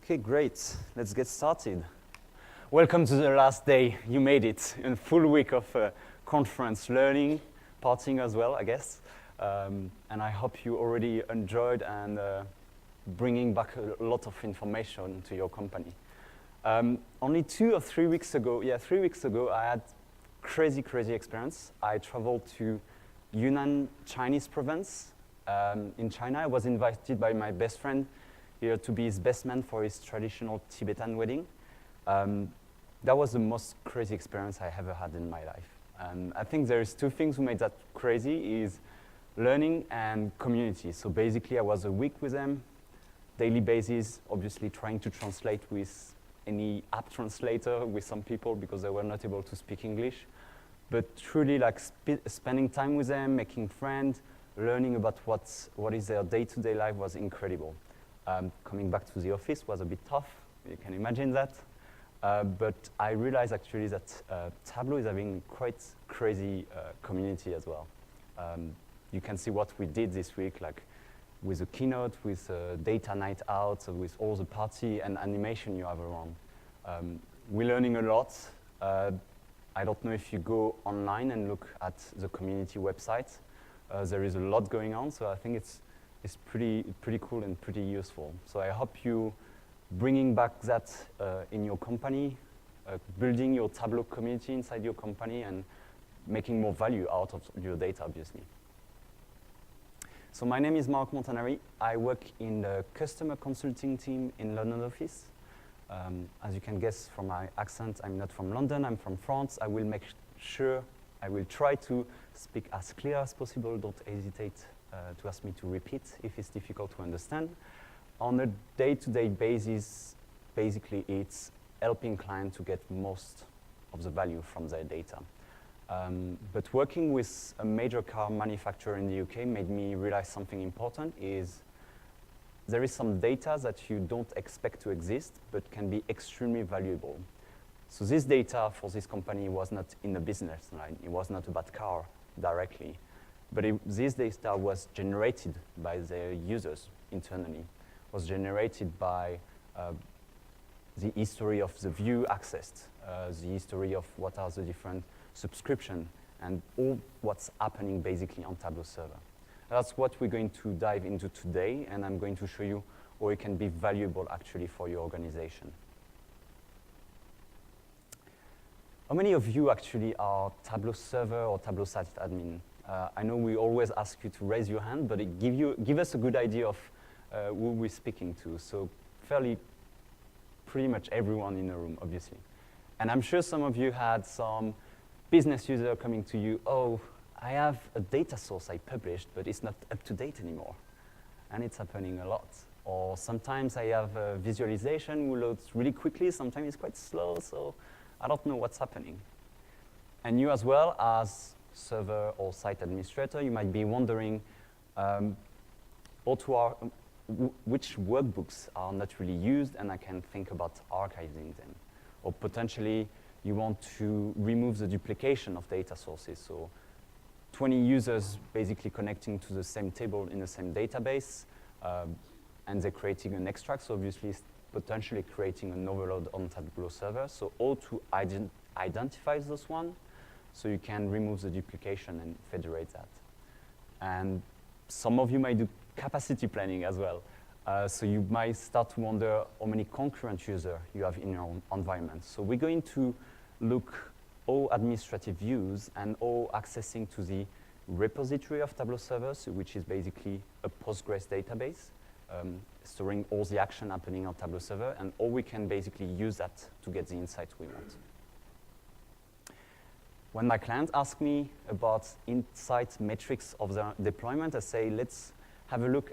Okay, great. Let's get started. Welcome to the last day. You made it. A full week of conference learning, partying as well, I guess. And I hope you already enjoyed and bringing back a lot of information to your company. Only 2 or 3 weeks ago, 3 weeks ago, I had crazy experience. I traveled to Yunnan Chinese province in China. I was invited by my best friend here to be his best man for his traditional Tibetan wedding. That was the most crazy experience I ever had in my life. I think there's 2 things who made that crazy is learning and community. So basically I was a week with them, daily basis, obviously trying to translate with any app translator with some people because they were not able to speak English. But truly like spending time with them, making friends, learning about what is their day-to-day life was incredible. Coming back to the office was a bit tough, you can imagine that. But I realized actually that Tableau is having quite crazy community as well. You can see what we did this week, like with a keynote, with a data night out, with all the party and animation you have around. We're learning a lot. I don't know if you go online and look at the community website. There is a lot going on, so I think it's pretty cool and pretty useful. So I hope you bringing back that in your company, building your Tableau community inside your company and making more value out of your data, obviously. So my name is Mark Montanari. I work in the customer consulting team in London office. As you can guess from my accent, I'm not from London, I'm from France. I will make sure, I will try to speak as clear as possible. Don't hesitate to ask me to repeat if it's difficult to understand. On a day-to-day basis, basically it's helping clients to get most of the value from their data. But working with a major car manufacturer in the UK made me realize something important is there is some data that you don't expect to exist, but can be extremely valuable. So this data for this company was not in the business line. It was not about car directly. But this data was generated by their users internally, was generated by the history of the view accessed, the history of what are the different subscription, and all what's happening basically on Tableau Server. That's what we're going to dive into today, and I'm going to show you how it can be valuable actually for your organization. How many of you actually are Tableau Server or Tableau Site admin? I know we always ask you to raise your hand, but it give us a good idea of who we're speaking to. So pretty much everyone in the room, obviously. And I'm sure some of you had some business user coming to you, oh, I have a data source I published, but it's not up to date anymore. And it's happening a lot. Or sometimes I have a visualization who loads really quickly, sometimes it's quite slow, so I don't know what's happening. And you as well as server or site administrator, you might be wondering which workbooks are not really used and I can think about archiving them. Or potentially you want to remove the duplication of data sources. So 20 users basically connecting to the same table in the same database, and they're creating an extract, so obviously potentially creating an overload on Tableau Server. So all to identify those one, so you can remove the duplication and federate that. And some of you might do capacity planning as well. So you might start to wonder how many concurrent users you have in your environment. So we're going to look all administrative views and all accessing to the repository of Tableau Server, so which is basically a Postgres database, storing all the action happening on Tableau Server, and all we can basically use that to get the insight we want. When my clients ask me about insight metrics of the deployment, I say, let's have a look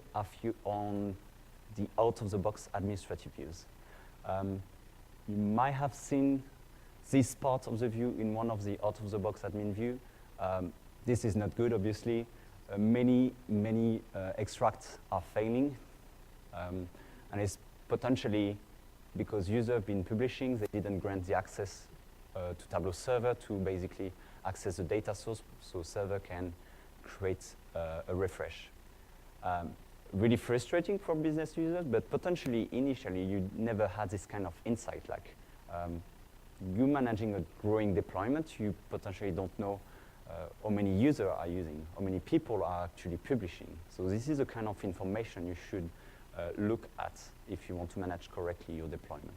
on the out-of-the-box administrative views. You might have seen this part of the view in one of the out-of-the-box admin view. This is not good, obviously. Many extracts are failing. And it's potentially because users have been publishing, they didn't grant the access to Tableau Server to basically access the data source so server can create a refresh. really frustrating for business users, but potentially initially you never had this kind of insight. Like you managing a growing deployment, you potentially don't know how many users are using, how many people are actually publishing. So this is the kind of information you should look at if you want to manage correctly your deployment.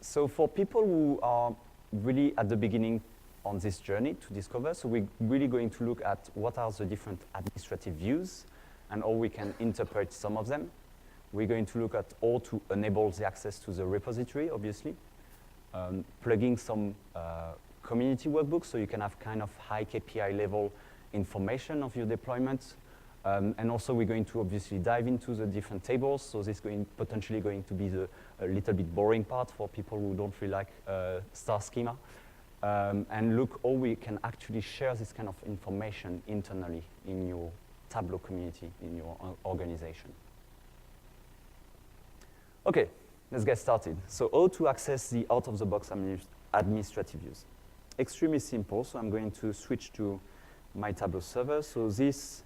So for people who are really at the beginning on this journey to discover, so we're really going to look at what are the different administrative views and how we can interpret some of them. We're going to look at how to enable the access to the repository, obviously, plugging some community workbooks so you can have kind of high KPI level information of your deployment. And also we're going to obviously dive into the different tables. So this is potentially going to be a little bit boring part for people who don't really like star schema. And look how we can actually share this kind of information internally in your Tableau community, in your organization. Okay, let's get started. So how to access the out-of-the-box administrative views. Extremely simple, so I'm going to switch to my Tableau server. So these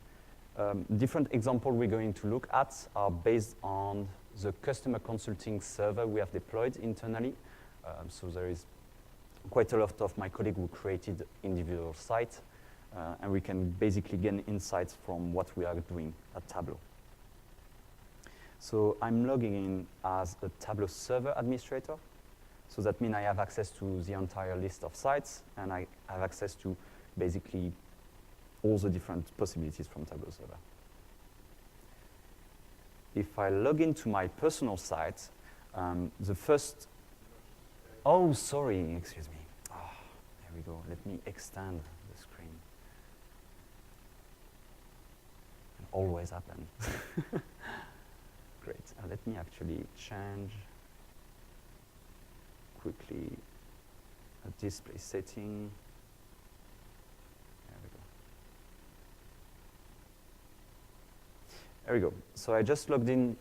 different examples we're going to look at are based on the customer consulting server we have deployed internally. So there is quite a lot of my colleagues who created individual sites, and we can basically gain insights from what we are doing at Tableau. So I'm logging in as a Tableau server administrator. So that means I have access to the entire list of sites, and I have access to basically all the different possibilities from Tableau server. If I log into my personal site, the first, oh, sorry, excuse me. Oh, there we go. Let me extend the screen. It always happens. Great. Let me actually change quickly a display setting. There we go. There we go. So I just logged in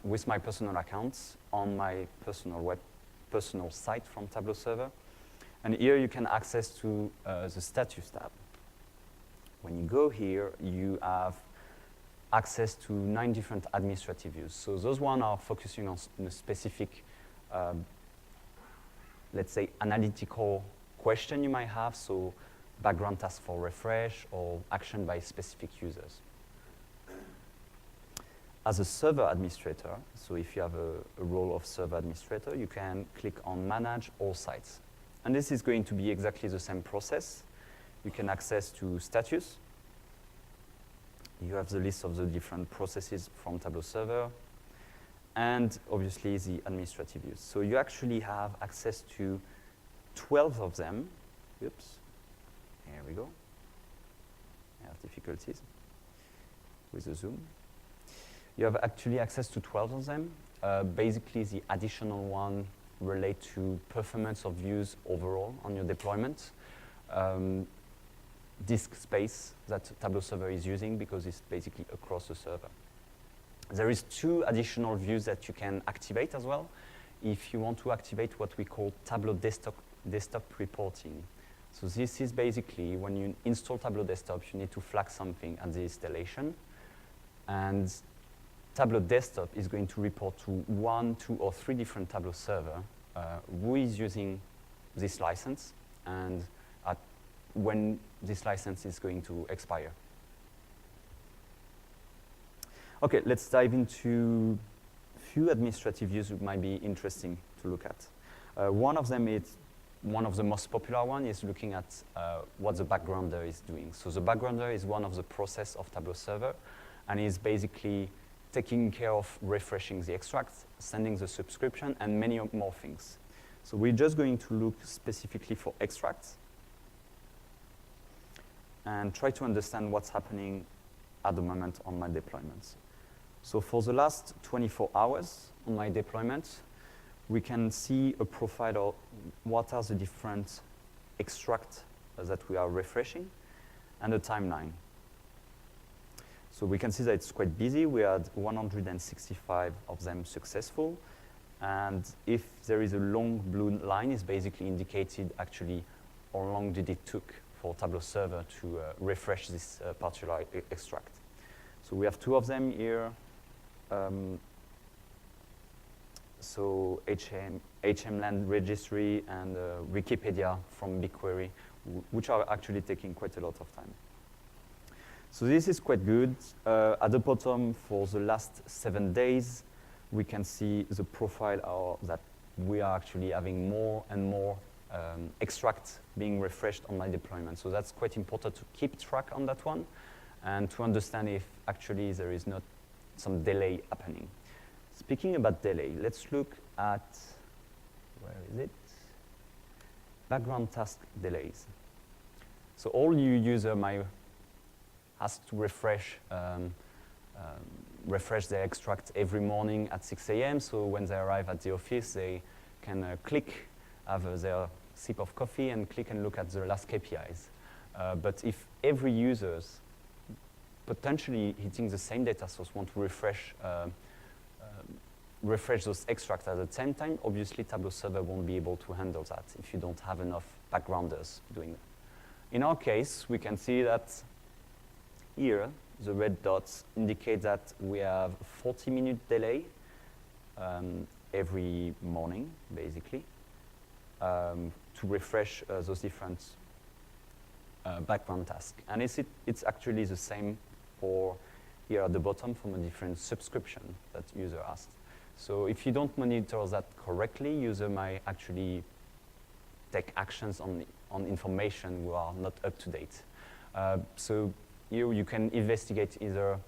with my personal accounts on my personal site from Tableau server. And here you can access to the status tab. When you go here, you have access to 9 different administrative views. So those ones are focusing on a specific, let's say, analytical question you might have, so background task for refresh or action by specific users. As a server administrator, so if you have a role of server administrator, you can click on Manage All Sites. And this is going to be exactly the same process. You can access to status. You have the list of the different processes from Tableau server, and obviously the administrative views. So you actually have access to 12 of them. Oops, here we go. I have difficulties with the zoom. You have actually access to 12 of them. Basically, the additional one relate to performance of views overall on your deployment. Disk space that Tableau server is using because it's basically across the server. There is 2 additional views that you can activate as well if you want to activate what we call Tableau Desktop reporting. So this is basically when you install Tableau Desktop, you need to flag something at the installation, and Tableau Desktop is going to report to 1, 2, or 3 different Tableau server who is using this license and when this license is going to expire. Okay, let's dive into a few administrative views that might be interesting to look at. One of them is, one of the most popular one is looking at what the backgrounder is doing. So the backgrounder is one of the process of Tableau server, and is basically taking care of refreshing the extracts, sending the subscription, and many more things. So we're just going to look specifically for extracts and try to understand what's happening at the moment on my deployments. So for the last 24 hours on my deployment, we can see a profile of what are the different extracts that we are refreshing and a timeline. So we can see that it's quite busy. We had 165 of them successful. And if there is a long blue line, it's basically indicated actually how long did it took for Tableau Server to refresh this particular extract. So we have two of them here. So HMLand registry and Wikipedia from BigQuery, which are actually taking quite a lot of time. So this is quite good. At the bottom, for the last 7 days, we can see the profile that we are actually having more and more extracts being refreshed on my deployment. So that's quite important to keep track on that one and to understand if actually there is not some delay happening. Speaking about delay, let's look at, where is it? Background task delays. So all new user might has to refresh their extract every morning at 6 a.m. So when they arrive at the office, they can click, have their sip of coffee, and click and look at the last KPIs. But if every user's potentially hitting the same data source want to refresh those extracts at the same time, obviously Tableau Server won't be able to handle that if you don't have enough backgrounders doing that. In our case, we can see that here, the red dots indicate that we have 40-minute delay every morning, basically, to refresh those different background tasks. And it's actually the same for here at the bottom from a different subscription that user asked. So if you don't monitor that correctly, user might actually take actions on information who are not up to date. So here you can investigate either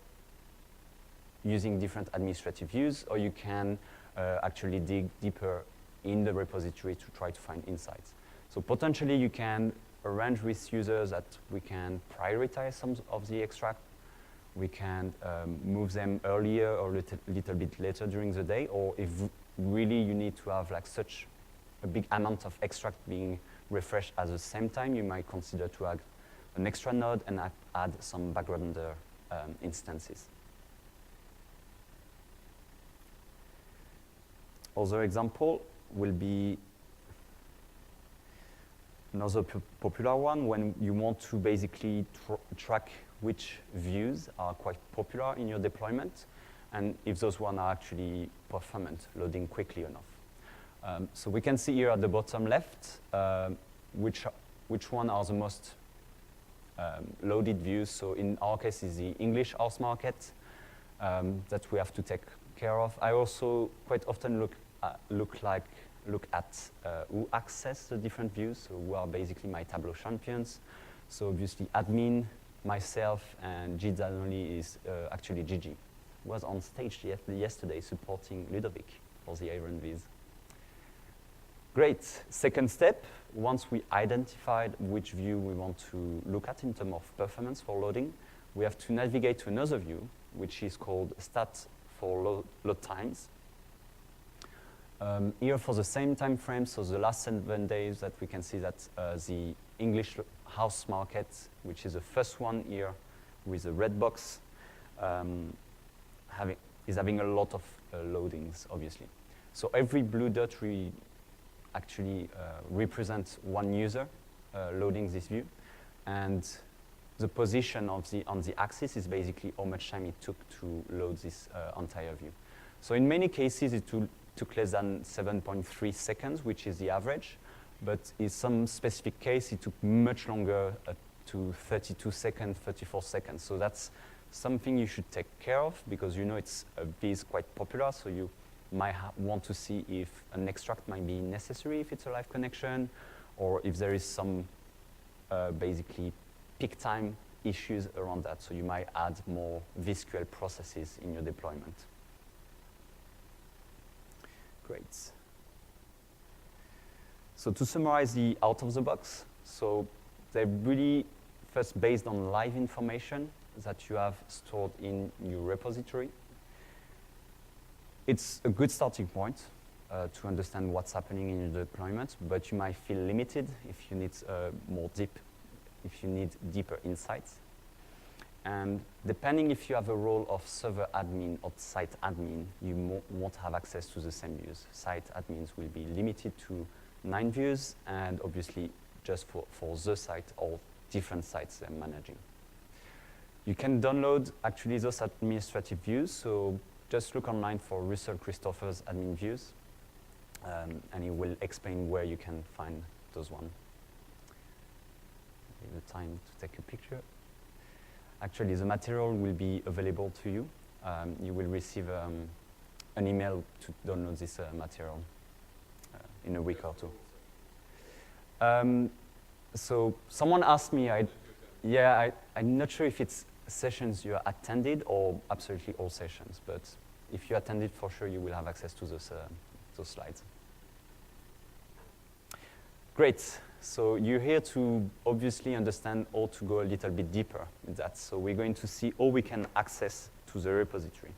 using different administrative views, or you can actually dig deeper in the repository to try to find insights. So potentially you can arrange with users that we can prioritize some of the extract. We can move them earlier or little bit later during the day, or if really you need to have like such a big amount of extract being refreshed at the same time, you might consider to add an extra node and add some backgrounder instances. Other example will be another popular one when you want to basically track which views are quite popular in your deployment and if those ones are actually performant, loading quickly enough. So we can see here at the bottom left which one are the most loaded views. So in our case is the English house market that we have to take care of. I also quite often look at who access the different views, so who are basically my Tableau champions. So obviously admin, myself, and G Zanoli is actually Gigi. Was on stage yesterday supporting Ludovic for the Iron Viz. Great. Second step, once we identified which view we want to look at in terms of performance for loading, we have to navigate to another view, which is called stat for load times. Here for the same time frame, so the last 7 days, that we can see that the English house market, which is the first one here with the red box, is having a lot of loadings, obviously. So every blue dot actually represents one user loading this view, and the position on the axis is basically how much time it took to load this entire view. So in many cases, it took less than 7.3 seconds, which is the average, but in some specific case, it took much longer, to 32 seconds, 34 seconds. So that's something you should take care of, because you know it's is quite popular, so you might want to see if an extract might be necessary if it's a live connection, or if there is some basically peak time issues around that. So you might add more vSQL processes in your deployment. Great. So to summarize the out of the box, so they're really first based on live information that you have stored in your repository. It's a good starting point to understand what's happening in your deployment, but you might feel limited if you need deeper insights. And depending if you have a role of server admin or site admin, you won't have access to the same views. Site admins will be limited to 9 views, and obviously just for the site or different sites they're managing. You can download actually those administrative views, so just look online for Russell Christopher's admin views, and he will explain where you can find those ones. Give the time to take a picture. Actually, the material will be available to you. You will receive an email to download this material in a week or two. So someone asked me, I'm not sure if it's sessions you attended or absolutely all sessions, but if you attended, for sure you will have access to those slides. Great. So you're here to obviously understand or to go a little bit deeper in that. So we're going to see how we can access to the repository.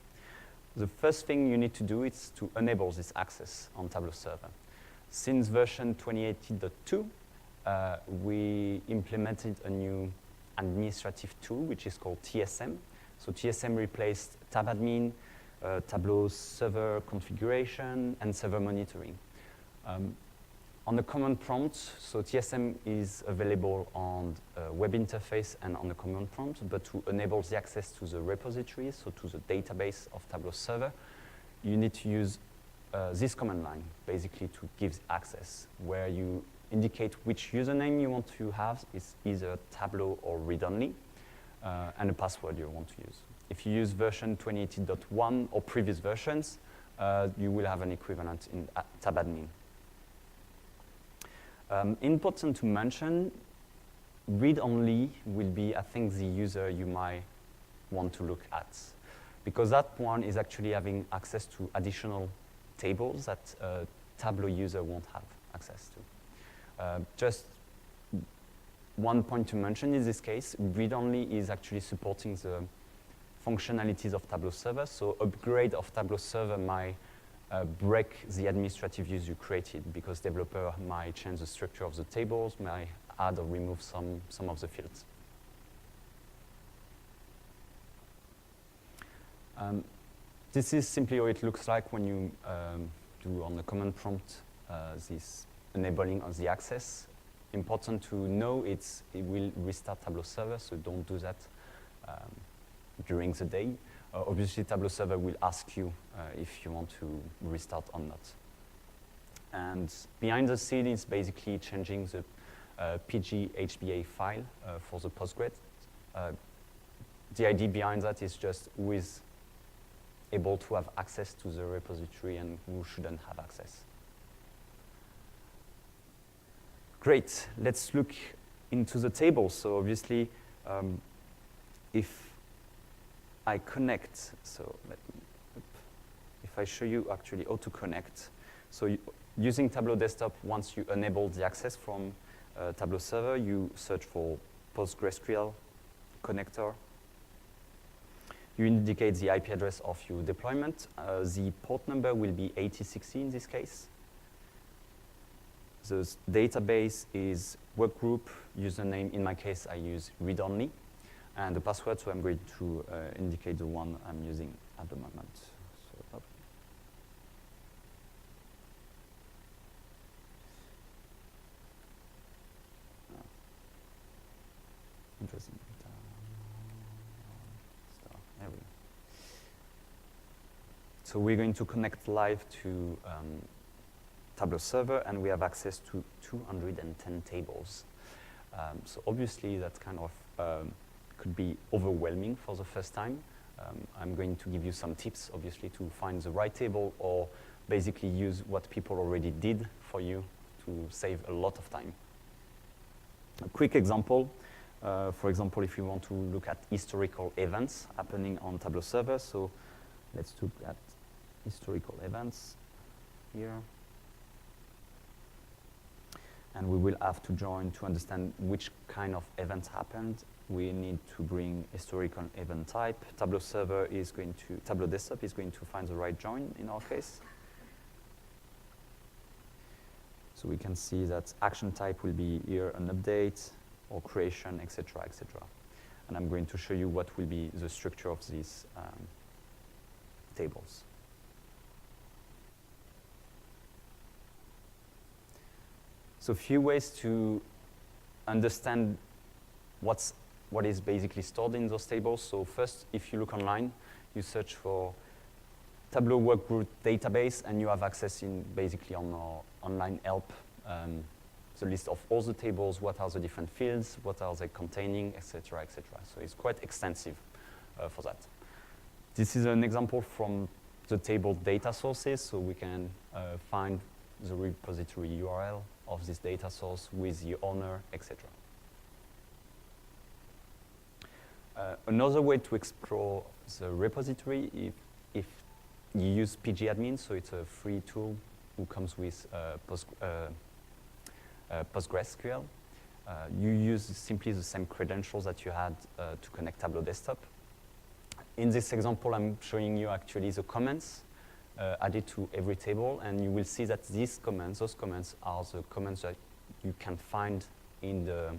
The first thing you need to do is to enable this access on Tableau Server. Since version 2018.2, we implemented a new administrative tool, which is called TSM. So TSM replaced Tab Admin, Tableau Server configuration, and server monitoring. On the command prompt, so TSM is available on web interface and on the command prompt, but to enable the access to the repository, so to the database of Tableau Server, you need to use this command line, basically to give access, where you indicate which username you want to have. It's either Tableau or read-only, and a password you want to use. If you use version 2018.1 or previous versions, you will have an equivalent in Tab Admin. Important to mention, read-only will be, I think, the user you might want to look at, because that one is actually having access to additional tables that a Tableau user won't have access to. Just one point to mention in this case, read-only is actually supporting the functionalities of Tableau Server, so upgrade of Tableau Server might break the administrative views you created, because developer might change the structure of the tables, might add or remove some of the fields. This is simply how it looks like when you do on the command prompt this enabling of the access. Important to know, it will restart Tableau Server, so don't do that during the day. Obviously, Tableau Server will ask you if you want to restart or not. And behind the scene is basically changing the PG HBA file for the Postgres. The idea behind that is just who is able to have access to the repository and who shouldn't have access. Great, let's look into the table. So obviously, if I connect, so if I show you actually how to connect, so using Tableau Desktop, once you enable the access from Tableau Server, you search for PostgreSQL connector. You indicate the IP address of your deployment. The port number will be 8060 in this case. The database is workgroup, username, in my case I use read-only, and the password, so I'm going to indicate the one I'm using at the moment. So, interesting. There we go. So we're going to connect live to Tableau Server, and we have access to 210 tables. So obviously that kind of could be overwhelming for the first time. I'm going to give you some tips, obviously, to find the right table, or basically use what people already did for you to save a lot of time. A quick example, for example, if you want to look at historical events happening on Tableau Server, so let's look at historical events here. And we will have to join to understand which kind of events happened. We need to bring historical event type. Tableau Desktop is going to find the right join in our case. So we can see that action type will be here an update or creation, etc., etc. And I'm going to show you what will be the structure of these tables. So a few ways to understand what is basically stored in those tables. So first, if you look online, you search for Tableau Workbook database, and you have access in basically on our online help, the list of all the tables, what are the different fields, what are they containing, etc., etc. So it's quite extensive for that. This is an example from the table data sources, so we can find the repository URL of this data source with the owner, etc. Another way to explore the repository, if you use pgadmin, so it's a free tool who comes with PostgreSQL. You use simply the same credentials that you had to connect Tableau Desktop. In this example, I'm showing you actually the comments added to every table, and you will see that those comments are the comments that you can find in the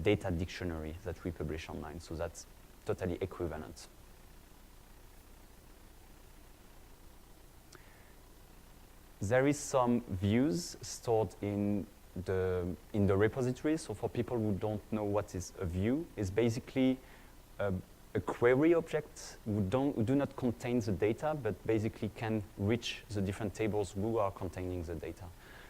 data dictionary that we publish online. So that's totally equivalent. There is some views stored in the repository. So for people who don't know what is a view, it's basically a query object who do not contain the data, but basically can reach the different tables who are containing the data.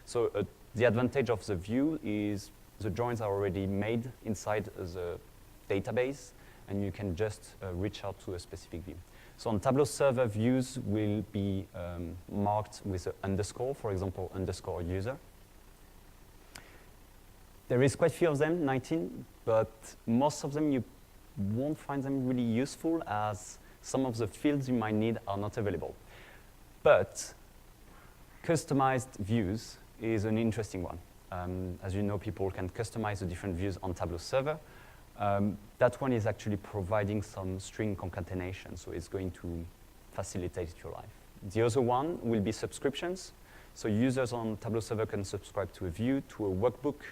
So the advantage of the view is the joins are already made inside the database, and you can just reach out to a specific view. So on Tableau Server, views will be marked with an underscore, for example, underscore user. There is quite a few of them, 19, but most of them you won't find them really useful, as some of the fields you might need are not available. But customized views is an interesting one. As you know, people can customize the different views on Tableau Server. That one is actually providing some string concatenation, so it's going to facilitate your life. The other one will be subscriptions. So users on Tableau Server can subscribe to a view, to a workbook,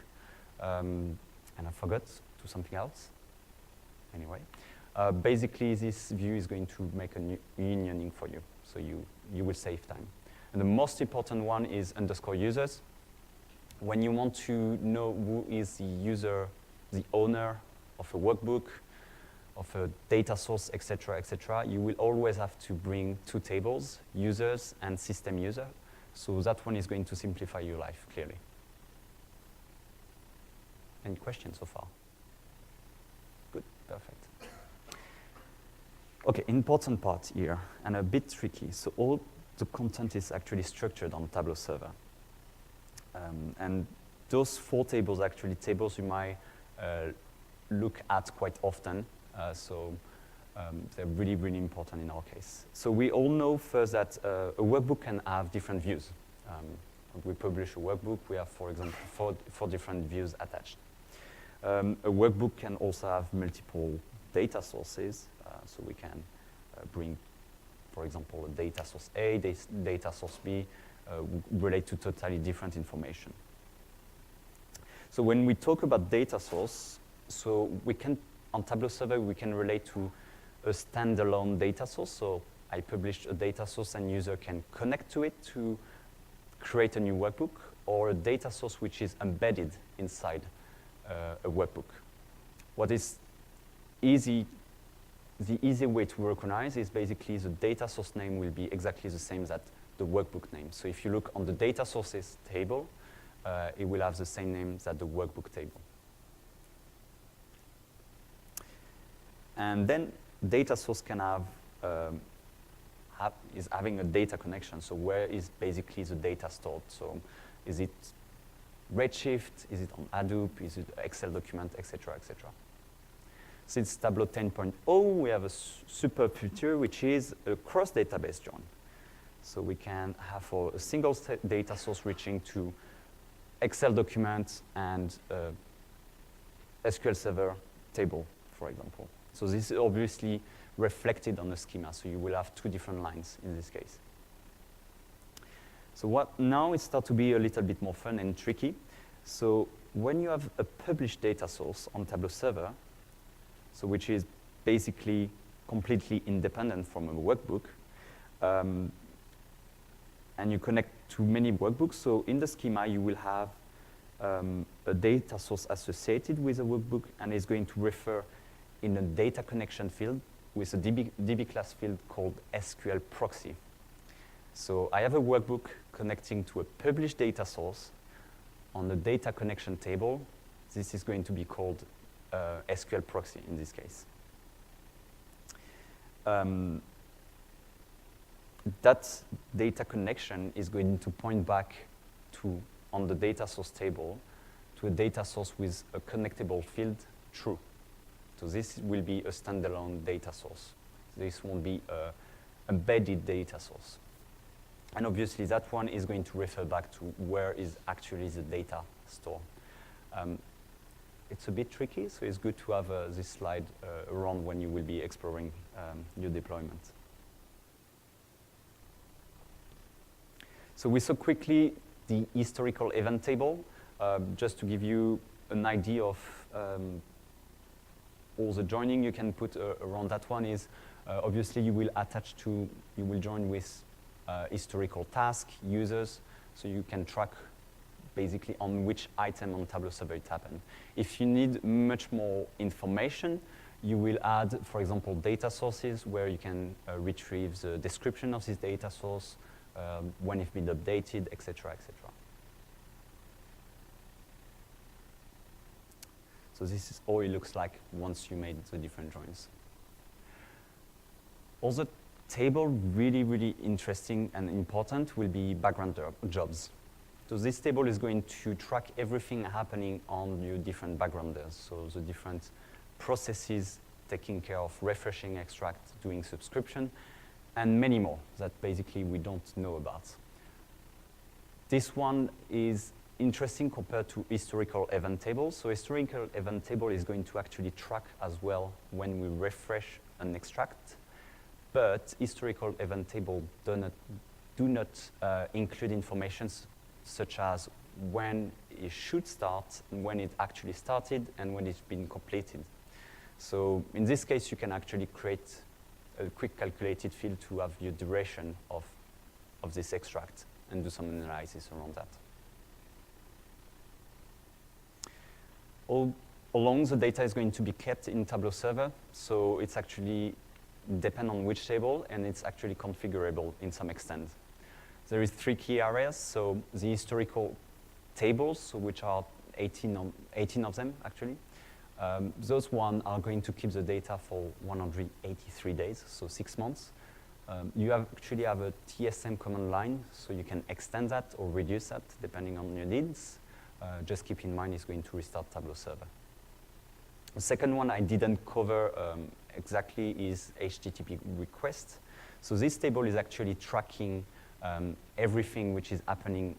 and I forgot, to something else. Anyway, basically this view is going to make a unioning for you, so you will save time. And the most important one is underscore users. When you want to know who is the user, the owner of a workbook, of a data source, etc., you will always have to bring two tables, users and system user. So that one is going to simplify your life, clearly. Any questions so far? Good, perfect. Okay, important part here, and a bit tricky. So all the content is actually structured on Tableau Server. And those four tables are actually tables you might look at quite often. They're really, really important in our case. So we all know first that a workbook can have different views. When we publish a workbook, we have, for example, four different views attached. A workbook can also have multiple data sources. So we can bring, for example, a data source A, data source B, relate to totally different information. So when we talk about data source, so we can, on Tableau Server, we can relate to a standalone data source. So I published a data source and user can connect to it to create a new workbook, or a data source which is embedded inside a workbook. What is easy, the easy way to recognize is basically the data source name will be exactly the same as the workbook name. So if you look on the data sources table, it will have the same name as the workbook table. And then data source can is having a data connection. So where is basically the data stored? So is it Redshift? Is it on Hadoop? Is it Excel document, etc., etc. Since Tableau 10.0, we have a super feature, which is a cross-database join. So we can have for a single data source reaching to Excel document and SQL Server table, for example. So this is obviously reflected on the schema, so you will have two different lines in this case. So what now it starts to be a little bit more fun and tricky. So when you have a published data source on Tableau Server, so which is basically completely independent from a workbook, and you connect to many workbooks, so in the schema you will have a data source associated with a workbook, and is going to refer in a data connection field with a DB class field called SQL proxy. So I have a workbook connecting to a published data source on the data connection table. This is going to be called SQL proxy in this case. That data connection is going to point back to, on the data source table, to a data source with a connectable field true. So this will be a standalone data source. This won't be an embedded data source. And obviously that one is going to refer back to where is actually the data store. It's a bit tricky, so it's good to have this slide around when you will be exploring your deployment. So we saw quickly the historical event table, just to give you an idea of all the joining you can put around that one is, obviously you will join with historical task, users, so you can track basically on which item on Tableau Server it happened. If you need much more information, you will add, for example, data sources where you can retrieve the description of this data source, when it's been updated, etc., etc. So this is all it looks like once you made the different joins. Also, table really, really interesting and important will be background jobs. So this table is going to track everything happening on your different backgrounders. So the different processes taking care of refreshing, extract, doing subscription, and many more that basically we don't know about. This one is interesting compared to historical event tables. So historical event table is going to actually track as well when we refresh and extract, but historical event table do not include information such as when it should start, and when it actually started, and when it's been completed. So in this case, you can actually create a quick calculated field to have your duration of this extract and do some analysis around that. All along, the data is going to be kept in Tableau Server, so it's actually depend on which table, and it's actually configurable in some extent. There is 3 key areas, so the historical tables, so which are 18 of them, actually. Those one are going to keep the data for 183 days, so 6 months. You actually have a TSM command line, so you can extend that or reduce that depending on your needs. Just keep in mind it's going to restart Tableau Server. The second one I didn't cover exactly is HTTP request. So this table is actually tracking everything which is happening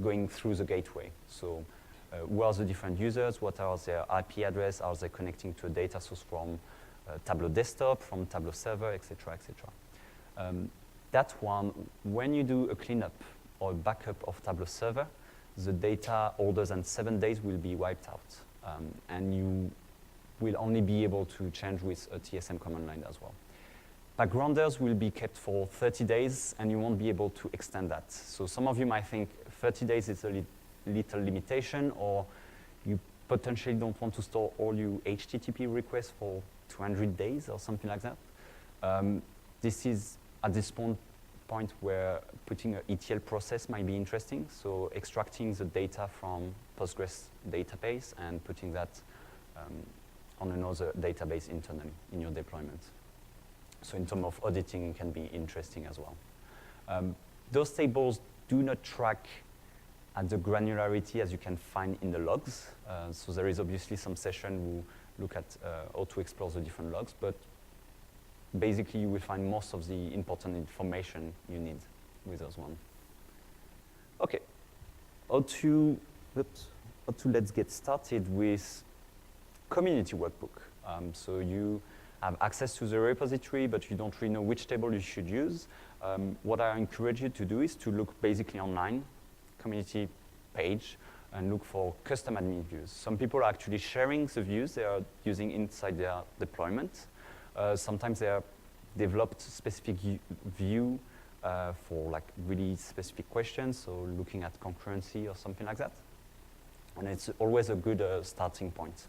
going through the gateway. So who are the different users, what are their IP address, are they connecting to a data source from Tableau Desktop, from Tableau Server, etc., etc. That one, when you do a cleanup or a backup of Tableau Server, the data older than 7 days will be wiped out. And you will only be able to change with a TSM command line as well. Backgrounders will be kept for 30 days, and you won't be able to extend that. So some of you might think 30 days is a little limitation, or you potentially don't want to store all your HTTP requests for 200 days or something like that. This is at this point where putting an ETL process might be interesting. So extracting the data from Postgres database and putting that on another database internally in your deployment. So in terms of auditing, it can be interesting as well. Those tables do not track at the granularity as you can find in the logs. So there is obviously some session who look at how to explore the different logs, but basically you will find most of the important information you need with those one. Okay, let's get started with community workbook. So you have access to the repository, but you don't really know which table you should use. What I encourage you to do is to look basically online, community page, and look for custom admin views. Some people are actually sharing the views they are using inside their deployment. Sometimes they are developed specific view for like really specific questions, so looking at concurrency or something like that. And it's always a good starting point.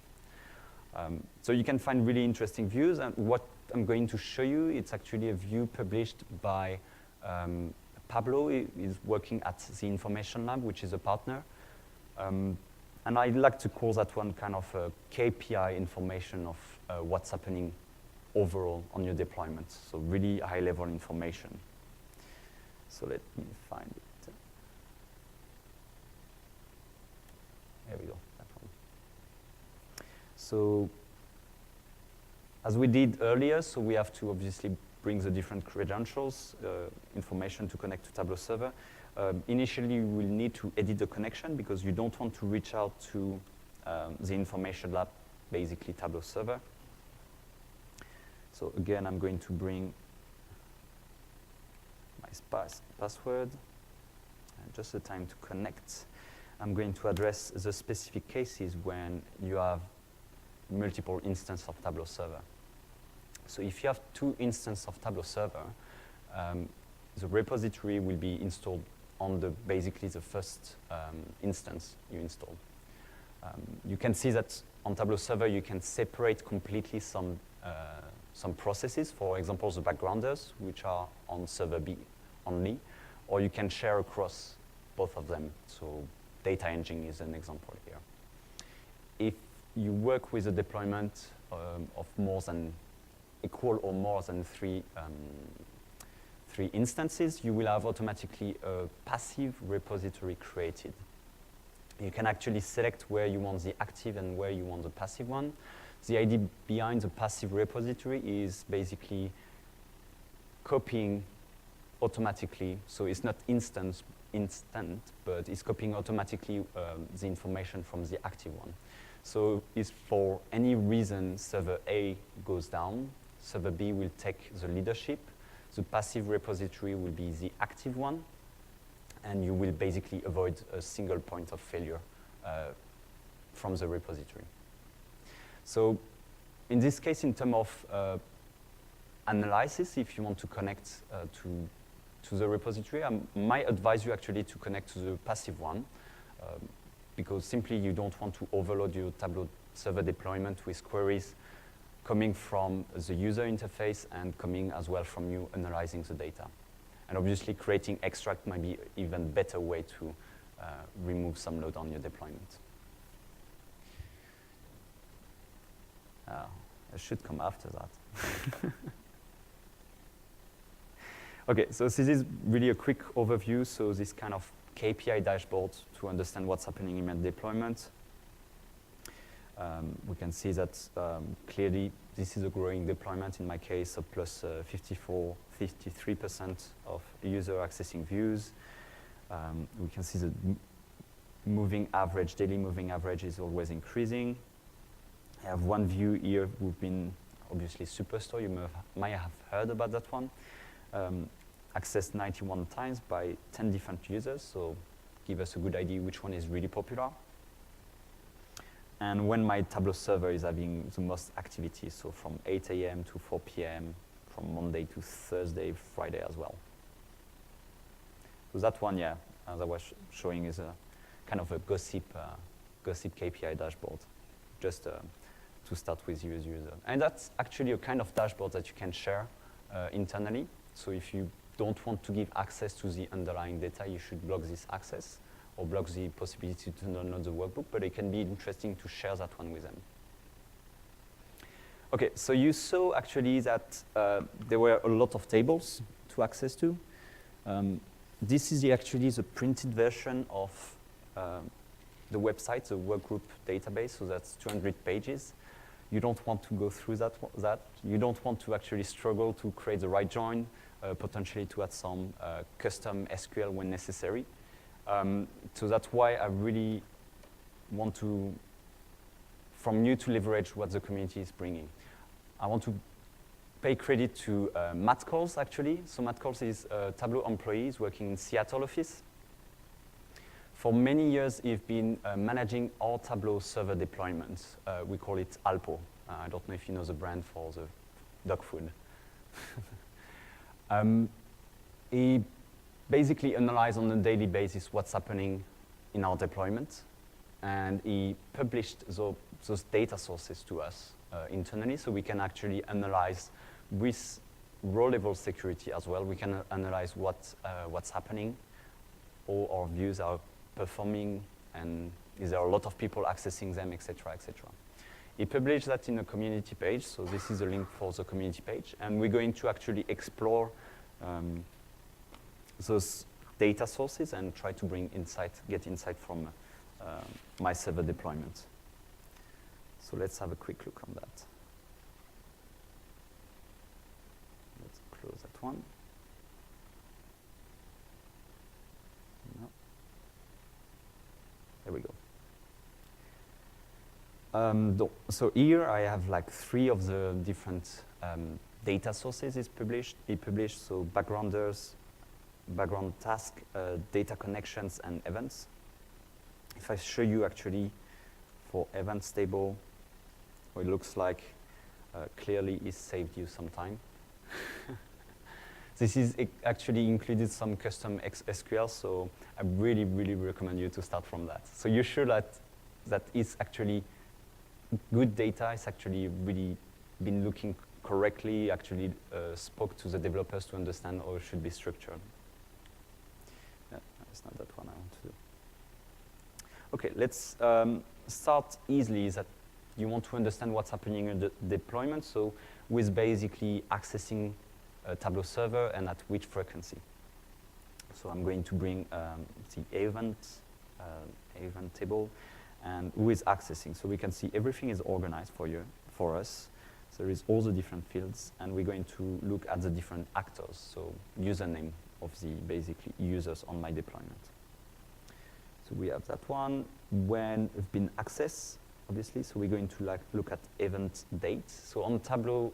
So you can find really interesting views, and what I'm going to show you, it's actually a view published by Pablo. He is working at the Information Lab, which is a partner. And I'd like to call that one kind of a KPI information of what's happening overall on your deployment. So really high-level information. So let me find it. There we go, that one. So as we did earlier, so we have to obviously bring the different credentials, information to connect to Tableau Server. Initially, you will need to edit the connection because you don't want to reach out to the Information Lab, basically Tableau Server. So again, I'm going to bring my password, and just the time to connect. I'm going to address the specific cases when you have multiple instances of Tableau Server. So if you have 2 instances of Tableau Server, the repository will be installed on basically the first instance you install. You can see that on Tableau Server you can separate completely some processes, for example the backgrounders, which are on server B only, or you can share across both of them. So data engine is an example here. If you work with a deployment of equal or more than 3 instances, you will have automatically a passive repository created. You can actually select where you want the active and where you want the passive one. The idea behind the passive repository is basically copying automatically, so it's not instant, but it's copying automatically the information from the active one. So if for any reason server A goes down, server B will take the leadership, the passive repository will be the active one, and you will basically avoid a single point of failure from the repository. So in this case, in terms of analysis, if you want to connect to the repository, I might advise you actually to connect to the passive one, because simply you don't want to overload your Tableau Server deployment with queries coming from the user interface and coming as well from you analyzing the data. And obviously creating extract might be an even better way to remove some load on your deployment. I should come after that. Okay, so this is really a quick overview. So this kind of KPI dashboard to understand what's happening in my deployment. We can see that clearly this is a growing deployment in my case, so plus 53% of user accessing views. We can see the moving average, daily moving average is always increasing. I have one view here who've been obviously Superstore. You might have heard about that one. Accessed 91 times by 10 different users, so give us a good idea which one is really popular. And when my Tableau Server is having the most activity, so from 8 a.m. to 4 p.m., from Monday to Thursday, Friday as well. So that one, yeah, as I was showing, is a kind of a gossip KPI dashboard, just to start with you as user. And that's actually a kind of dashboard that you can share internally. So if you don't want to give access to the underlying data, you should block this access or block the possibility to download the workbook, but it can be interesting to share that one with them. Okay, so you saw actually that there were a lot of tables to access to. This is actually the printed version of the website, the workgroup database, so that's 200 pages. You don't want to go through that. You don't want to actually struggle to create the right join, potentially to add some custom SQL when necessary. So that's why I really want from you to leverage what the community is bringing. I want to pay credit to Matt Coles, actually. So Matt Coles is a Tableau employee working in Seattle office. For many years, he's been managing all Tableau Server deployments. We call it Alpo. I don't know if you know the brand for the dog food. He basically analyzes on a daily basis what's happening in our deployment. and he published those data sources to us internally, so we can actually analyze with row-level security as well. We can analyze what's happening, how our views are performing, and is there a lot of people accessing them, etc., etc. He published that in a community page, so this is a link for the community page, and we're going to actually explore those data sources and try to get insight from my server deployment. So let's have a quick look on that. Let's close that one. No. There we go. So here I have like 3 of the different data sources he published, so backgrounders, background task, data connections, and events. If I show you actually for events table, what it looks like, clearly it saved you some time. This is actually included some custom SQL, so I really, really recommend you to start from that. So you're sure that it's actually good data, it's actually really been looking correctly, actually spoke to the developers to understand how it should be structured. Yeah, it's not that one I want to do. Okay, let's start easily. That you want to understand what's happening in the deployment, so with basically accessing a Tableau server and at which frequency. So I'm going to bring the event table and who is accessing. So we can see everything is organized for us. So there is all the different fields, and we're going to look at the different actors, so username of the basically users on my deployment. So we have that one, when it's been accessed, obviously, so we're going to look at event date. So on Tableau,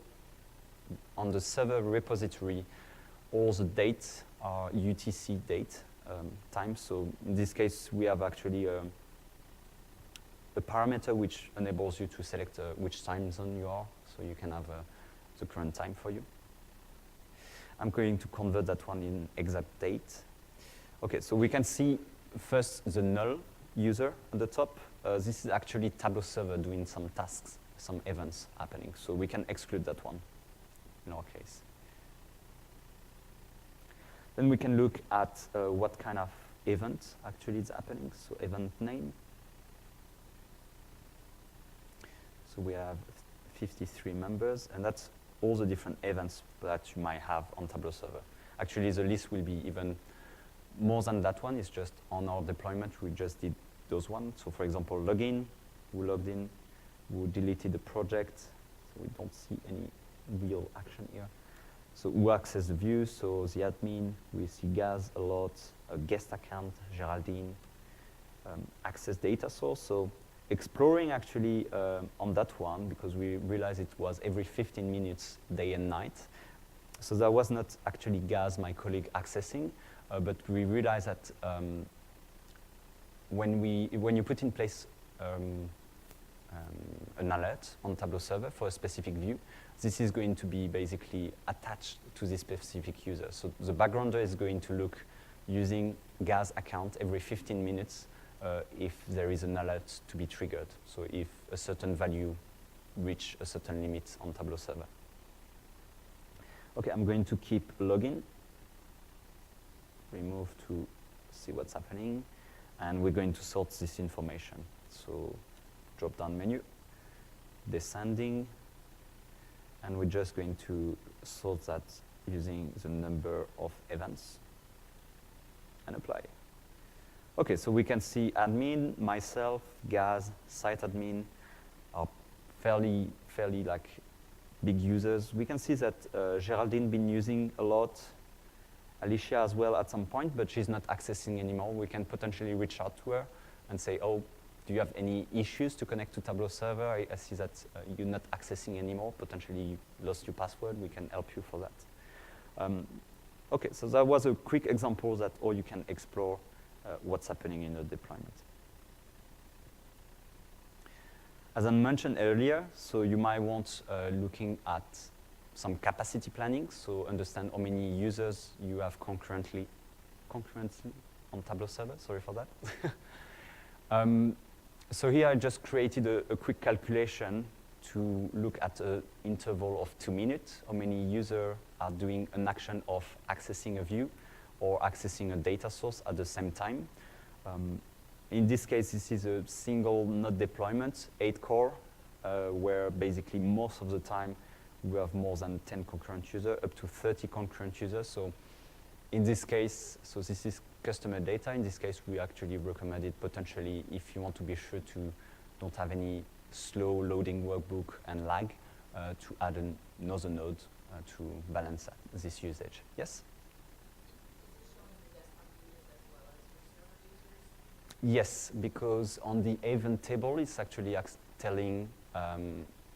on the server repository, all the dates are UTC date time. So in this case, we have actually a parameter which enables you to select which time zone you are, so you can have the current time for you. I'm going to convert that one in exact date. Okay, so we can see first the null user at the top. This is actually Tableau server doing some tasks, some events happening, so we can exclude that one in our case. Then we can look at what kind of event actually is happening, so event name. So we have 53 members, and that's all the different events that you might have on Tableau server. Actually, the list will be even more than that one. It's just on our deployment, we just did those ones. So for example, login, who logged in, who deleted the project. So we don't see any real action here. So who accessed the view, so the admin, we see Gaz a lot, a guest account, Geraldine, access data source. So exploring actually on that one, because we realized it was every 15 minutes, day and night. So that was not actually Gaz, my colleague, accessing, but we realized that when you put in place an alert on Tableau server for a specific view, this is going to be basically attached to this specific user. So the backgrounder is going to look using Gaz account every 15 minutes if there is an alert to be triggered. So if a certain value reach a certain limit on Tableau server. Okay, I'm going to keep login. Remove to see what's happening. And we're going to sort this information. So drop-down menu, descending, and we're just going to sort that using the number of events and apply. Okay, so we can see admin, myself, Gaz, site admin are fairly like big users. We can see that Geraldine been using a lot, Alicia as well at some point, but she's not accessing anymore. We can potentially reach out to her and say, oh, do you have any issues to connect to Tableau server? I see that you're not accessing anymore, potentially you lost your password. We can help you for that. Okay, so that was a quick example that how you can explore what's happening in the deployment. As I mentioned earlier, so you might want looking at some capacity planning, so understand how many users you have concurrently on Tableau server. Sorry for that. So here I just created a quick calculation to look at an interval of 2 minutes, how many users are doing an action of accessing a view or accessing a data source at the same time. In this case, this is a single node deployment, 8 core, where basically most of the time we have more than 10 concurrent users, up to 30 concurrent users. So in this case, so this is customer data. In this case, we actually recommend it potentially if you want to be sure to don't have any slow loading workbook and lag, to add another node to balance this usage. Yes? Yes, because on the event table, it's actually telling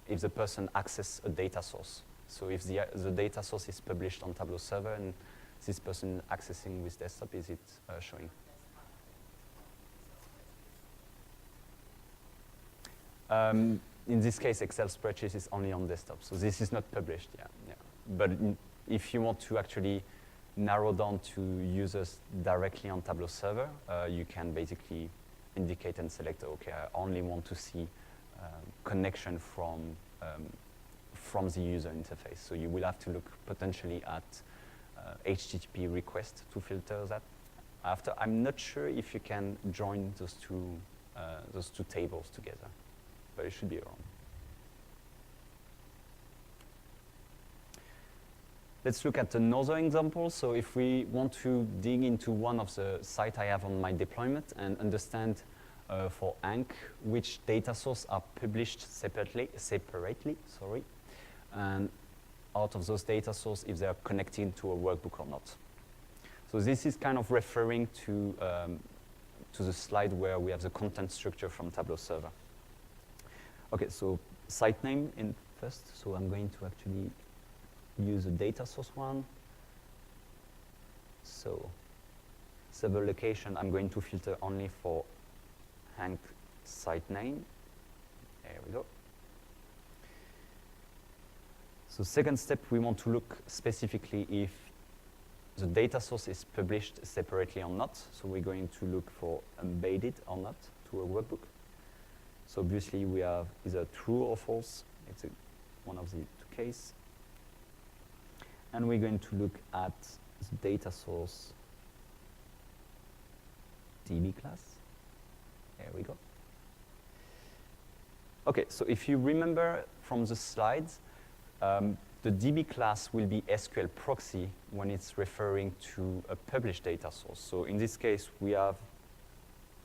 if the person accesses a data source. So if the data source is published on Tableau Server and this person accessing with desktop, is it showing? In this case, Excel spreadsheet is only on desktop, so this is not published. Yeah. But if you want to actually narrow down to users directly on Tableau Server, you can basically indicate and select, okay, I only want to see connection from the user interface. So you will have to look potentially at HTTP request to filter that. After, I'm not sure if you can join those two tables together, but it should be around. Let's look at another example. So if we want to dig into one of the sites I have on my deployment and understand for Hank which data source are published separately, and out of those data sources if they are connected to a workbook or not. So this is kind of referring to the slide where we have the content structure from Tableau Server. Okay, so site name in first. So I'm going to actually use a data source one. So server location, I'm going to filter only for Hank site name. There we go. So second step, we want to look specifically if the data source is published separately or not. So we're going to look for embedded or not to a workbook. So obviously we have either true or false. It's one of the two cases. And we're going to look at the data source DB class. There we go. Okay, so if you remember from the slides, the DB class will be SQL proxy when it's referring to a published data source. So in this case, we have,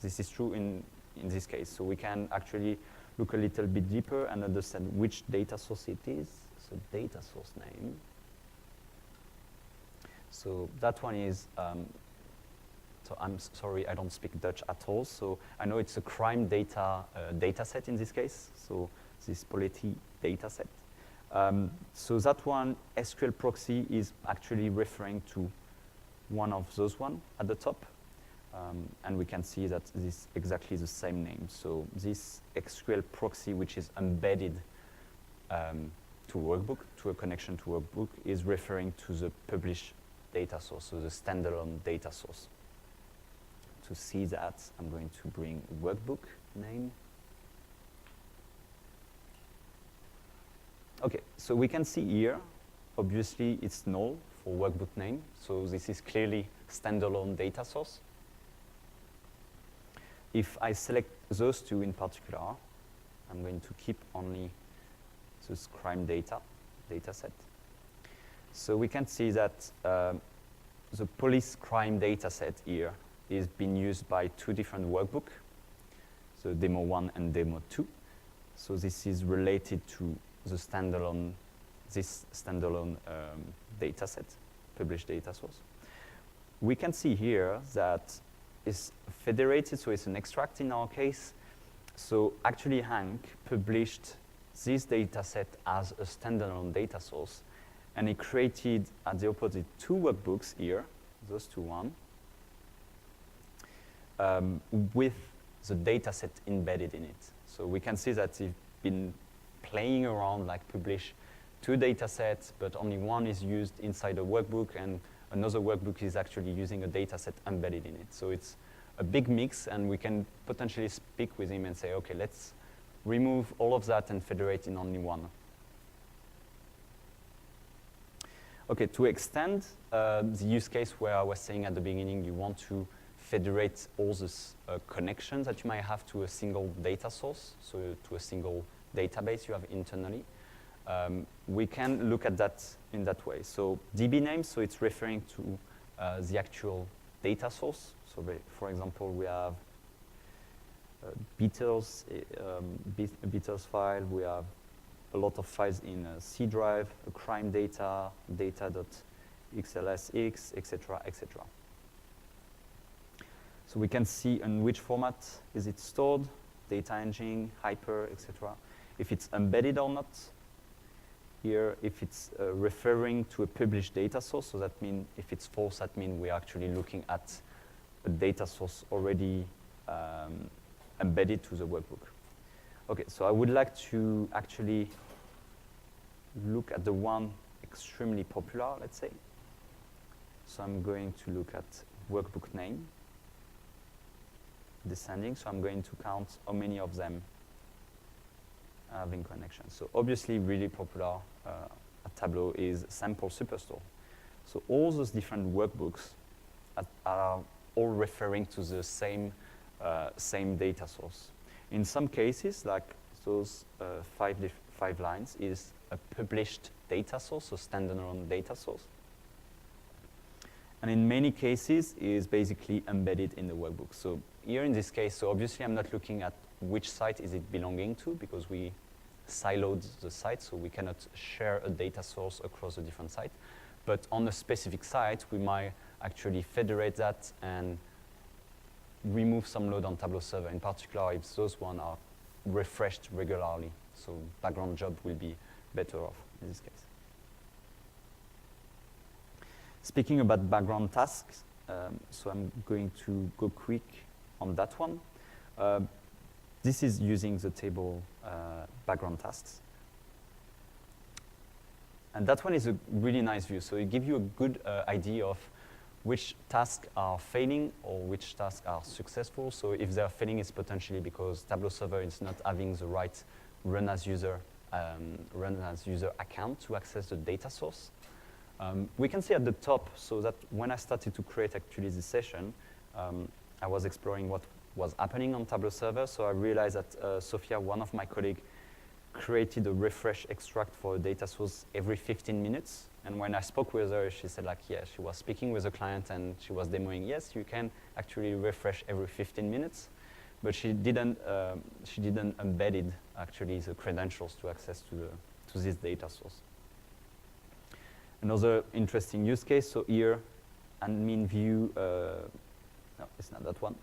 this is true in this case. So we can actually look a little bit deeper and understand which data source it is. So data source name. So that one is, so I'm sorry, I don't speak Dutch at all. So I know it's a crime data set in this case. So this Polity data set. So that one, SQL proxy, is actually referring to one of those one at the top. And we can see that this is exactly the same name. So this SQL proxy, which is embedded to workbook, to a connection to workbook, is referring to the published data source, so the standalone data source. To see that, I'm going to bring workbook name. Okay, so we can see here, obviously it's null for workbook name. So this is clearly standalone data source. If I select those two in particular, I'm going to keep only this crime data set. So we can see that the police crime data set here is being used by two different workbooks, so demo 1 and demo 2. So this is related to the standalone, data set, published data source. We can see here that it's federated, so it's an extract in our case. So actually Hank published this data set as a standalone data source, and he created at the opposite two workbooks here, those two one, with the data set embedded in it. So we can see that he's been playing around, like publish two data sets, but only one is used inside a workbook, and another workbook is actually using a data set embedded in it. So it's a big mix, and we can potentially speak with him and say, okay, let's remove all of that and federate in only one. Okay, to extend the use case where I was saying at the beginning, you want to federate all these connections that you might have to a single data source, so to a single database you have internally. We can look at that in that way. So DB name, so it's referring to the actual data source. So for example, we have Beatles file, we have a lot of files in C drive, crime data, data.xlsx, etc., etc. So we can see in which format is it stored, data engine, hyper, etc. If it's embedded or not. Here, if it's referring to a published data source, so that means if it's false, that means we're actually looking at a data source already embedded to the workbook. Okay, so I would like to actually look at the one extremely popular, let's say. So I'm going to look at workbook name, descending, so I'm going to count how many of them having connections. So obviously really popular at Tableau is Sample Superstore. So all those different workbooks are all referring to the same data source. In some cases, like those five lines, is a published data source, so standalone data source. And in many cases, is basically embedded in the workbook. So here in this case, so obviously I'm not looking at which site is it belonging to, because we siloed the site, so we cannot share a data source across a different site. But on a specific site, we might actually federate that and remove some load on Tableau Server, in particular if those ones are refreshed regularly. So background job will be better off in this case. Speaking about background tasks, so I'm going to go quick on that one. This is using the table background tasks. And that one is a really nice view. So it gives you a good idea of which tasks are failing or which tasks are successful. So if they're failing, it's potentially because Tableau Server is not having the right run as user account to access the data source. We can see at the top, so that when I started to create actually this session, I was exploring what was happening on Tableau Server. So I realized that Sophia, one of my colleagues, created a refresh extract for a data source every 15 minutes. And when I spoke with her, she said like, yeah, she was speaking with a client and she was demoing, yes, you can actually refresh every 15 minutes. But she didn't embed actually the credentials to access to this data source. Another interesting use case, so here, admin view, no, it's not that one.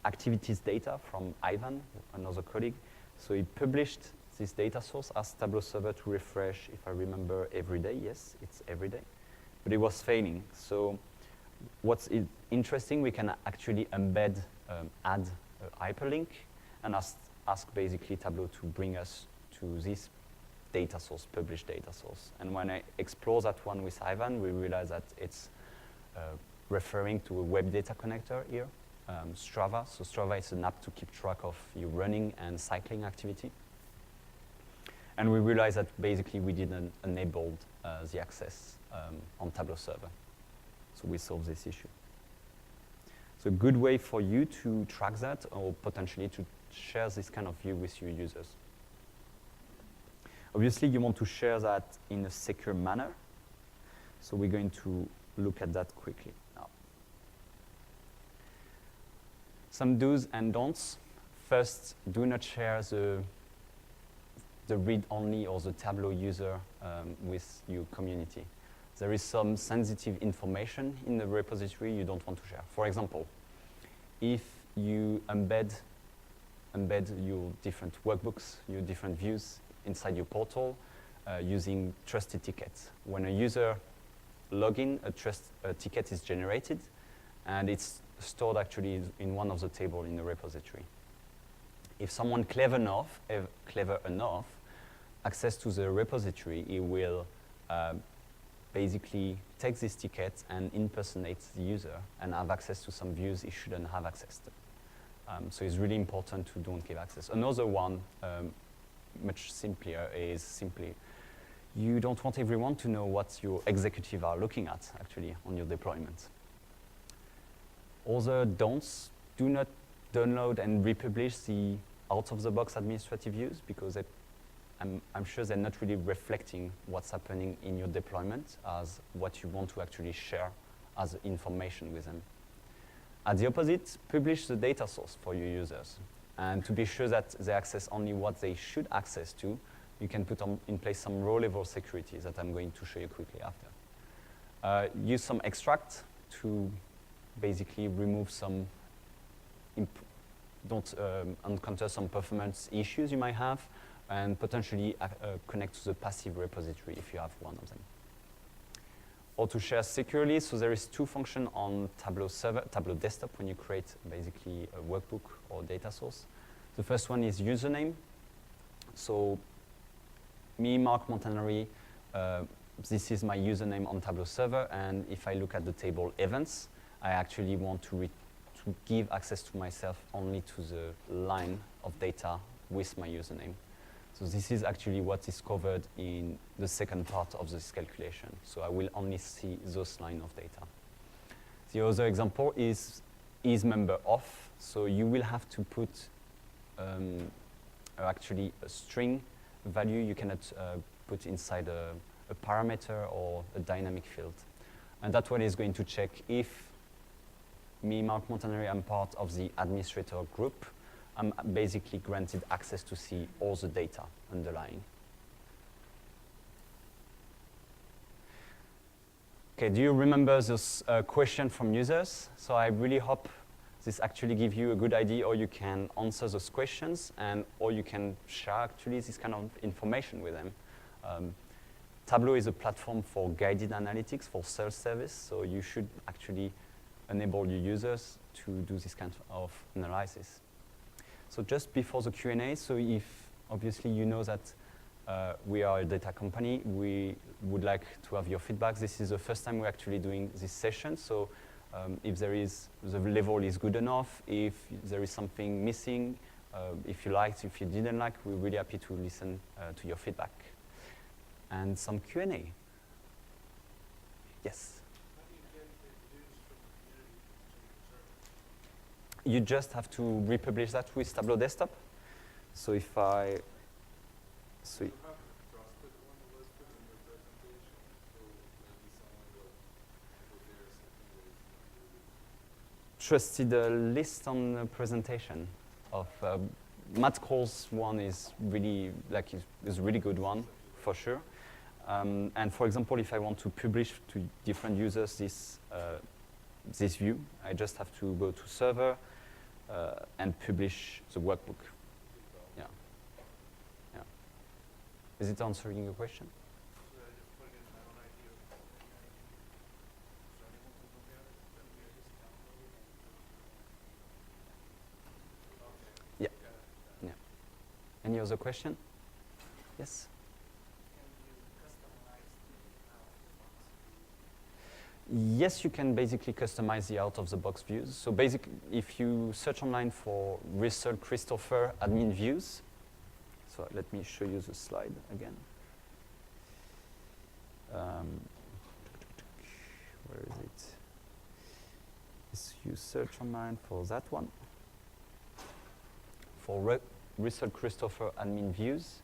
Activities data from Ivan, another colleague. So he published this data source, asked Tableau Server to refresh, if I remember, every day. Yes, it's every day. But it was failing. So what's interesting, we can actually embed, add a hyperlink and ask basically Tableau to bring us to this data source, published data source. And when I explore that one with Ivan, we realize that it's referring to a web data connector here, Strava. So Strava is an app to keep track of your running and cycling activity. And we realized that basically we didn't enable the access on Tableau Server. So we solved this issue. So a good way for you to track that or potentially to share this kind of view with your users. Obviously, you want to share that in a secure manner. So we're going to look at that quickly now. Some do's and don'ts. First, do not share the read-only or the Tableau user with your community. There is some sensitive information in the repository you don't want to share. For example, if you embed your different workbooks, your different views inside your portal using trusted tickets. When a user login, a ticket is generated, and it's stored actually in one of the tables in the repository. If someone clever enough, access to the repository, he will basically takes this ticket and impersonates the user and have access to some views he shouldn't have access to. So it's really important to don't give access. Another one, much simpler, is simply you don't want everyone to know what your executives are looking at, actually, on your deployment. Other don'ts: do not download and republish the out-of-the-box administrative views, because I'm sure they're not really reflecting what's happening in your deployment as what you want to actually share as information with them. At the opposite, publish the data source for your users. And to be sure that they access only what they should access to, you can put in place some row-level security that I'm going to show you quickly after. Use some extract to basically remove some, don't encounter some performance issues you might have, and potentially connect to the passive repository if you have one of them. Or to share securely, so there is two functions on Tableau Server, Tableau Desktop, when you create basically a workbook or data source. The first one is username. So me, Mark Montanari, this is my username on Tableau Server, and if I look at the table events, I actually want to give access to myself only to the line of data with my username. So this is actually what is covered in the second part of this calculation. So I will only see those line of data. The other example is member off. So you will have to put actually a string value. You cannot put inside a parameter or a dynamic field. And that one is going to check if me, Mark Montanari, I'm part of the administrator group. I'm basically granted access to see all the data underlying. Okay, do you remember this question from users? So I really hope this actually gives you a good idea, or you can answer those questions, and or you can share actually this kind of information with them. Tableau is a platform for guided analytics, for self-service, so you should actually enable your users to do this kind of analysis. So just before the Q&A, so if obviously you know that we are a data company, we would like to have your feedback. This is the first time we're actually doing this session, so if there is, the level is good enough, if there is something missing, if you liked, if you didn't like, we're really happy to listen to your feedback. And some Q&A. Yes? You just have to republish that with Tableau Desktop. So if I, so trusted list on the presentation of Matt Cole's one is really is a really good one for sure. And for example, if I want to publish to different users this view, I just have to go to server and publish the workbook. Yeah. Yeah. Is it answering your question? Yeah. Yeah. Any other question? Yes? Yes, you can basically customize the out-of-the-box views. So basically, if you search online for Russell Christopher admin views, so let me show you the slide again. Where is it? Yes, you search online for that one. For Russell Christopher admin views,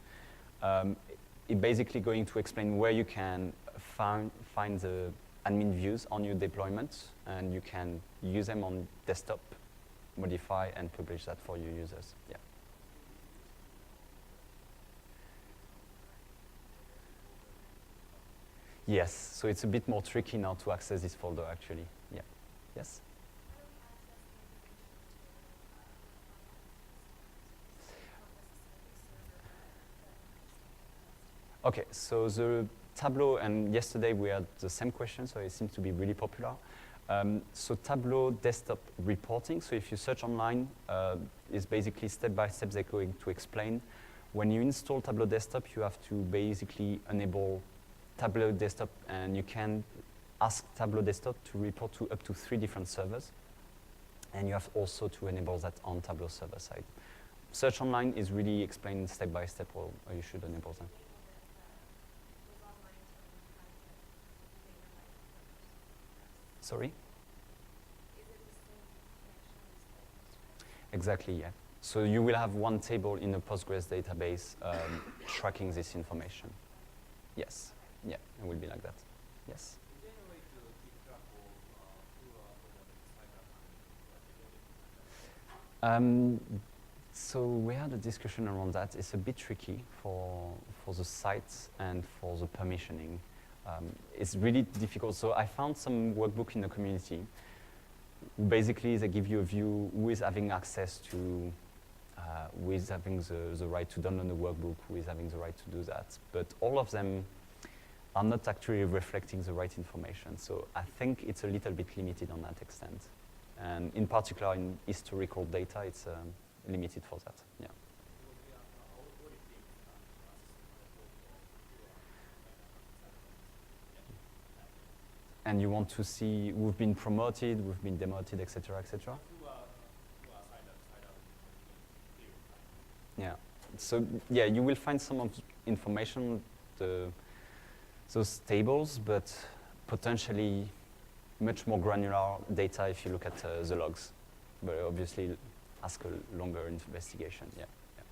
it's basically going to explain where you can find the admin views on your deployment, and you can use them on desktop, modify and publish that for your users. Yeah. Yes, so it's a bit more tricky now to access this folder actually. Yeah. Yes? Okay, so the Tableau, and yesterday we had the same question, so it seems to be really popular. So Tableau Desktop reporting, so if you search online, is basically step-by-step they're going to explain. When you install Tableau Desktop, you have to basically enable Tableau Desktop, and you can ask Tableau Desktop to report to up to 3 different servers. And you have also to enable that on Tableau Server side. Search online is really explained step by step, or you should enable them. Sorry? Exactly, yeah. So you will have one table in a Postgres database tracking this information. Yes, yeah, it will be like that. Yes. So we had a discussion around that. It's a bit tricky for the sites and for the permissioning. It's really difficult. So I found some workbook in the community. Basically, they give you a view who is having access to, who is having the right to download the workbook, who is having the right to do that. But all of them are not actually reflecting the right information. So I think it's a little bit limited on that extent. And in particular, in historical data, it's limited for that. Yeah. And you want to see who've been promoted, who've been demoted, etc., etc. Yeah. So yeah, you will find some of the information, those tables, but potentially much more granular data if you look at the logs. But obviously, ask a longer investigation. Yeah. Yeah.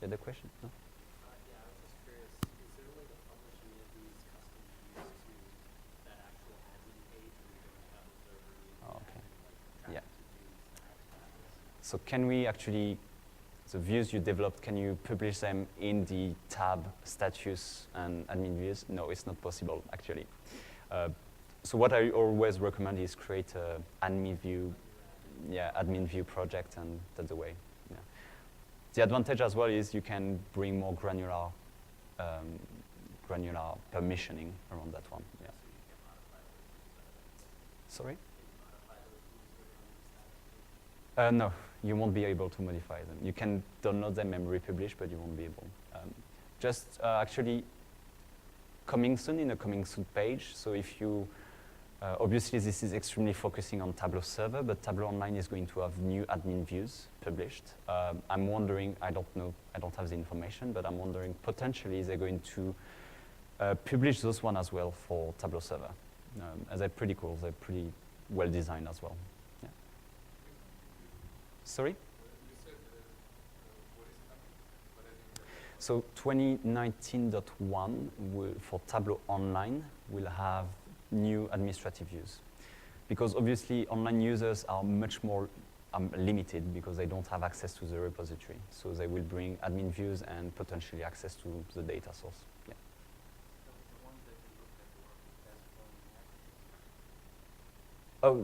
You had a question? No? Yeah, I was just curious. Is there a way to publish any of these custom views to that actual admin page where you go to Tableau Server? Oh, okay. Like, Yeah. So can we actually, the views you developed, can you publish them in the tab status and admin views? No, it's not possible actually. So what I always recommend is create a admin view, admin view project, and that's the way. Yeah. The advantage as well is you can bring more granular permissioning around that one. Yeah. Sorry? No, you won't be able to modify them. You can download them and republish, but you won't be able. Just actually coming soon in a coming soon page. So if you, obviously this is extremely focusing on Tableau Server, but Tableau Online is going to have new admin views published. I'm wondering, I don't know, I don't have the information, but I'm wondering potentially they're going to publish those one as well for Tableau Server. They're pretty cool, they're pretty well designed as well. Yeah. Sorry? So 2019.1 for Tableau Online will have new administrative views. Because obviously online users are much more limited because they don't have access to the repository. So they will bring admin views and potentially access to the data source. Yeah. Oh,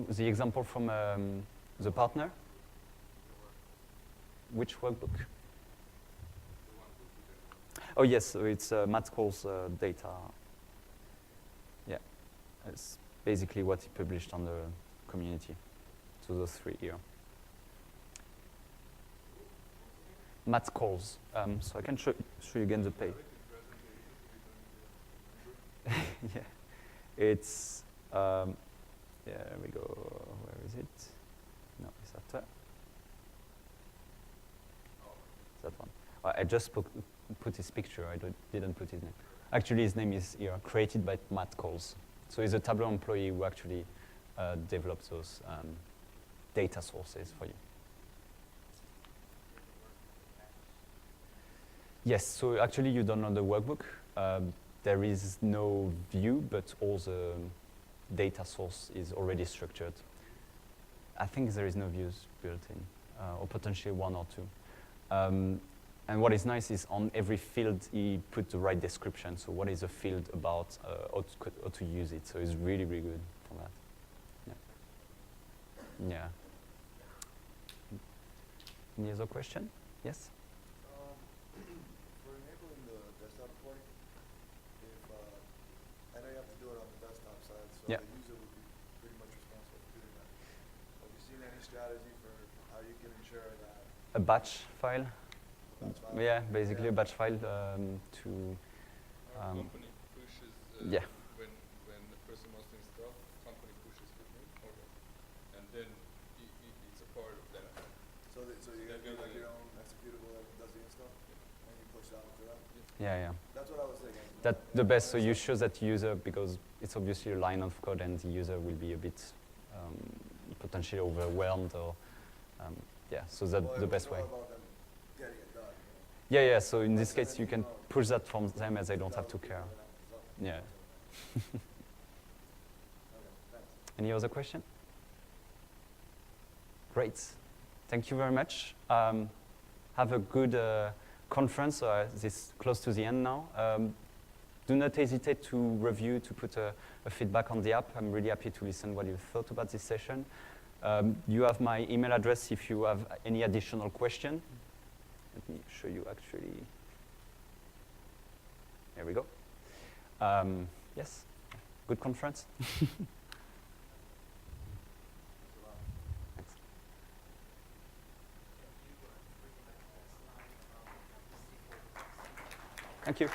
the example from the partner? Which workbook? Oh yes, so it's Matt Cole's data. Yeah, it's basically what he published on the community. So those 3 here. Matt Cole's. So I can show you again the page. Yeah, it's yeah. There we go. Where is it? No, it's after. That one. I just put his picture. I didn't put his name. Actually, his name is here, created by Matt Coles. So he's a Tableau employee who actually developed those data sources for you. Yes, so actually you download the workbook. There is no view, but all the data source is already structured. I think there is no views built in, or potentially 1 or 2. And what is nice is on every field he put the right description. So what is a field about, how to use it. So it's really, really good for that. Yeah. Yeah. Any other question? Yes? For enabling the desktop reporting, if I know you have to do it on the desktop side, so Yeah. the user would be pretty much responsible for doing that. Have you seen any strategy for how you can ensure that? A batch file? That's fine? Yeah, basically Yeah. a batch file to. Yeah. when the person wants to install, company pushes the link, and then it's a part of that. So you got like your own executable that does the install, and you push out to that. Yeah, yeah. That's what I was thinking. That's the best. So you show that user because it's obviously a line of code, and the user will be a bit potentially overwhelmed, or yeah. So that's Well, the best it's way. all about them getting it done. Yeah, yeah. So in this case, you can push that from them, as they don't have to care. Yeah. Okay, thanks. Any other question? Great. Thank you very much. Have a good conference. This is close to the end now. Do not hesitate to review, to put a feedback on the app. I'm really happy to listen what you thought about this session. You have my email address if you have any additional question. Let me show you actually. There we go. Yes, good conference. Thank you.